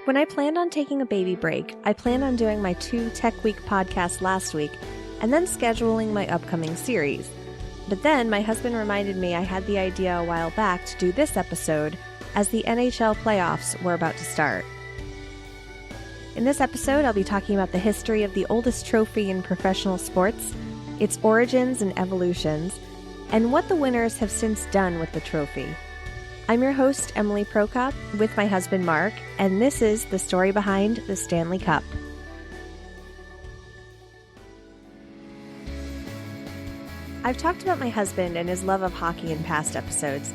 When I planned on taking a baby break, I planned on doing my 2 Tech Week podcasts last week and then scheduling my upcoming series. But then my husband reminded me I had the idea a while back to do this episode as the NHL playoffs were about to start. In this episode, I'll be talking about the history of the oldest trophy in professional sports, its origins and evolutions, and what the winners have since done with the trophy. I'm your host, Emily Prokop, with my husband, Mark, and this is the story behind the Stanley Cup. I've talked about my husband and his love of hockey in past episodes,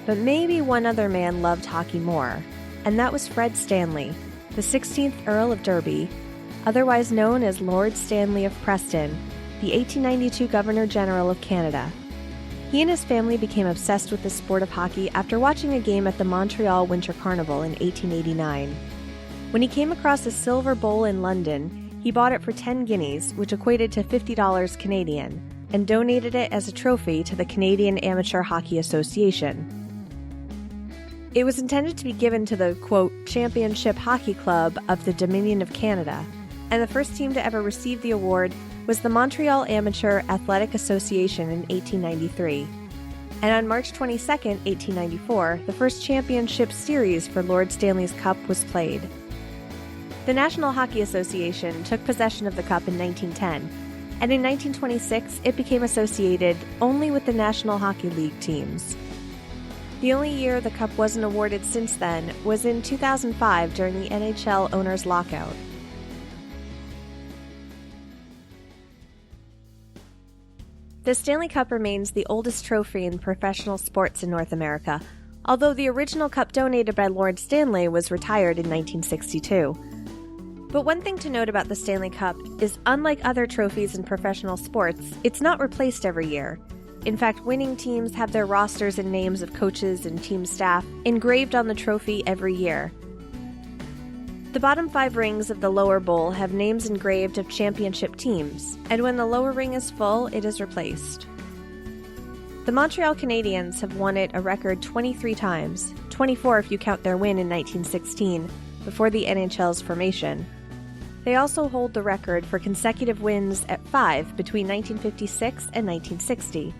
but maybe one other man loved hockey more, and that was Fred Stanley, the 16th Earl of Derby, otherwise known as Lord Stanley of Preston, the 1892 Governor-General of Canada. He and his family became obsessed with the sport of hockey after watching a game at the Montreal Winter Carnival in 1889. When he came across a silver bowl in London, he bought it for 10 guineas, which equated to $50 Canadian, and donated it as a trophy to the Canadian Amateur Hockey Association. It was intended to be given to the, quote, Championship Hockey Club of the Dominion of Canada, and the first team to ever receive the award was the Montreal Amateur Athletic Association in 1893. And on March 22, 1894, the first championship series for Lord Stanley's Cup was played. The National Hockey Association took possession of the Cup in 1910, and in 1926 it became associated only with the National Hockey League teams. The only year the Cup wasn't awarded since then was in 2005 during the NHL owners' lockout. The Stanley Cup remains the oldest trophy in professional sports in North America, although the original cup donated by Lord Stanley was retired in 1962. But one thing to note about the Stanley Cup is, unlike other trophies in professional sports, it's not replaced every year. In fact, winning teams have their rosters and names of coaches and team staff engraved on the trophy every year. The bottom 5 rings of the lower bowl have names engraved of championship teams, and when the lower ring is full, it is replaced. The Montreal Canadiens have won it a record 23 times, 24 if you count their win in 1916, before the NHL's formation. They also hold the record for consecutive wins at 5 between 1956 and 1960.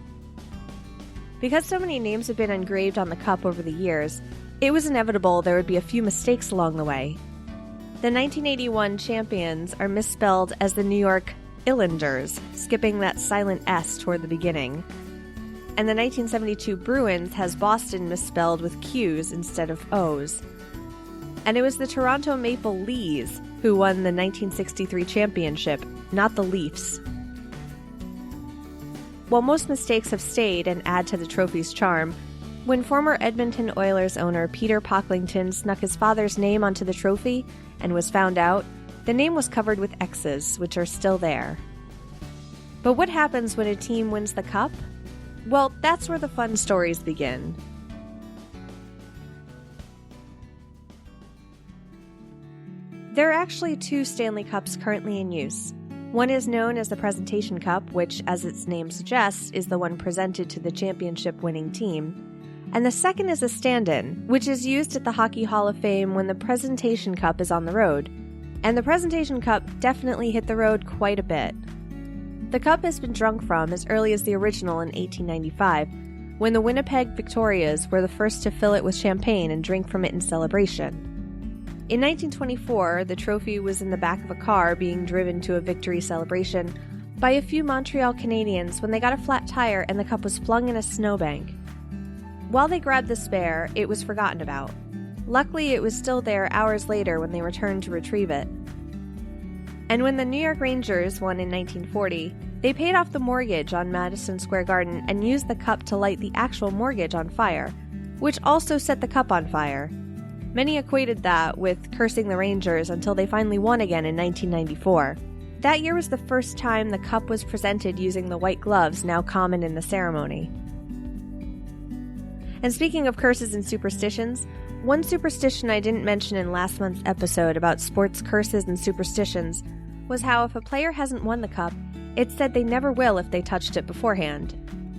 Because so many names have been engraved on the cup over the years, it was inevitable there would be a few mistakes along the way. The 1981 champions are misspelled as the New York Islanders, skipping that silent S toward the beginning. And the 1972 Bruins has Boston misspelled with Q's instead of O's. And it was the Toronto Maple Leafs who won the 1963 championship, not the Leafs. While most mistakes have stayed and add to the trophy's charm, when former Edmonton Oilers owner Peter Pocklington snuck his father's name onto the trophy and was found out, the name was covered with X's, which are still there. But what happens when a team wins the cup? Well, that's where the fun stories begin. There are actually 2 Stanley Cups currently in use. One is known as the Presentation Cup, which, as its name suggests, is the one presented to the championship-winning team. And the second is a stand-in, which is used at the Hockey Hall of Fame when the Presentation Cup is on the road. And the Presentation Cup definitely hit the road quite a bit. The cup has been drunk from as early as the original in 1895, when the Winnipeg Victorias were the first to fill it with champagne and drink from it in celebration. In 1924, the trophy was in the back of a car being driven to a victory celebration by a few Montreal Canadiens when they got a flat tire and the cup was flung in a snowbank. While they grabbed the spare, it was forgotten about. Luckily, it was still there hours later when they returned to retrieve it. And when the New York Rangers won in 1940, they paid off the mortgage on Madison Square Garden and used the cup to light the actual mortgage on fire, which also set the cup on fire. Many equated that with cursing the Rangers until they finally won again in 1994. That year was the first time the cup was presented using the white gloves now common in the ceremony. And speaking of curses and superstitions, one superstition I didn't mention in last month's episode about sports curses and superstitions was how if a player hasn't won the cup, it's said they never will if they touched it beforehand.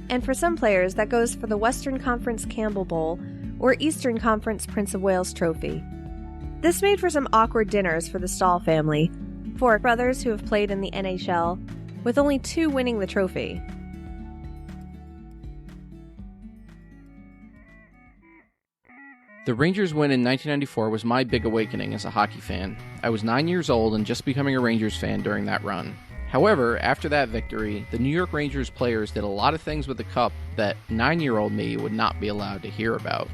And for some players, that goes for the Western Conference Campbell Bowl or Eastern Conference Prince of Wales Trophy. This made for some awkward dinners for the Stahl family, 4 brothers who have played in the NHL, with only 2 winning the trophy. The Rangers win in 1994 was my big awakening as a hockey fan. I was 9 years old and just becoming a Rangers fan during that run. However, after that victory, the New York Rangers players did a lot of things with the cup that 9-year-old me would not be allowed to hear about.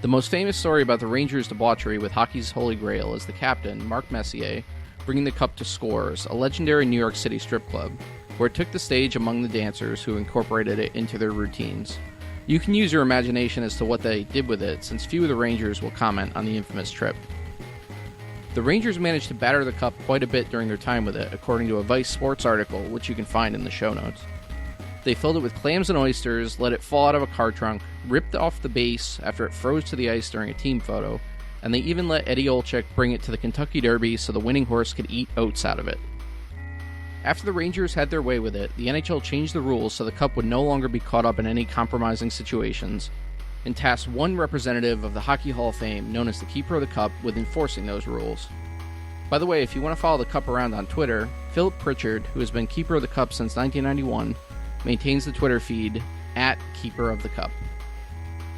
The most famous story about the Rangers' debauchery with hockey's holy grail is the captain, Mark Messier, bringing the cup to Scores, a legendary New York City strip club, where it took the stage among the dancers who incorporated it into their routines. You can use your imagination as to what they did with it, since few of the Rangers will comment on the infamous trip. The Rangers managed to batter the cup quite a bit during their time with it, according to a Vice Sports article, which you can find in the show notes. They filled it with clams and oysters, let it fall out of a car trunk, ripped off the base after it froze to the ice during a team photo, and they even let Eddie Olczyk bring it to the Kentucky Derby so the winning horse could eat oats out of it. After the Rangers had their way with it, the NHL changed the rules so the cup would no longer be caught up in any compromising situations, and tasked one representative of the Hockey Hall of Fame, known as the Keeper of the Cup, with enforcing those rules. By the way, if you want to follow the Cup around on Twitter, Philip Pritchard, who has been Keeper of the Cup since 1991, maintains the Twitter feed @KeeperOfTheCup.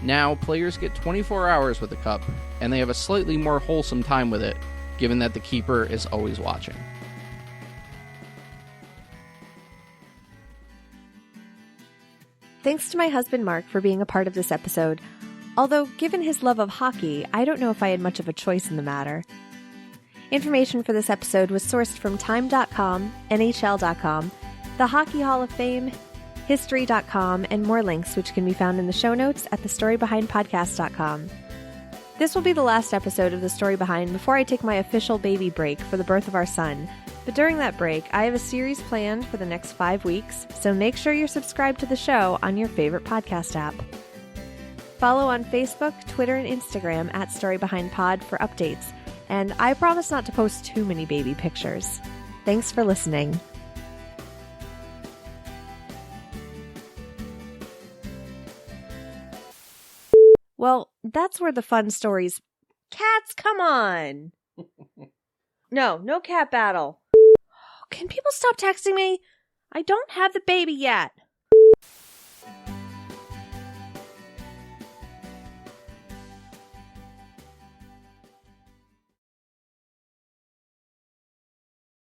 Now, players get 24 hours with the Cup, and they have a slightly more wholesome time with it, given that the Keeper is always watching. Thanks to my husband Mark for being a part of this episode, although given his love of hockey, I don't know if I had much of a choice in the matter. Information for this episode was sourced from Time.com, NHL.com, the Hockey Hall of Fame, History.com, and more links which can be found in the show notes at thestorybehindpodcast.com. This will be the last episode of The Story Behind before I take my official baby break for the birth of our son. But during that break, I have a series planned for the next 5 weeks, so make sure you're subscribed to the show on your favorite podcast app. Follow on Facebook, Twitter, and Instagram @StoryBehindPod for updates, and I promise not to post too many baby pictures. Thanks for listening. Well, that's where the fun stories... Cats, come on! No cat battle. Can people stop texting me? I don't have the baby yet.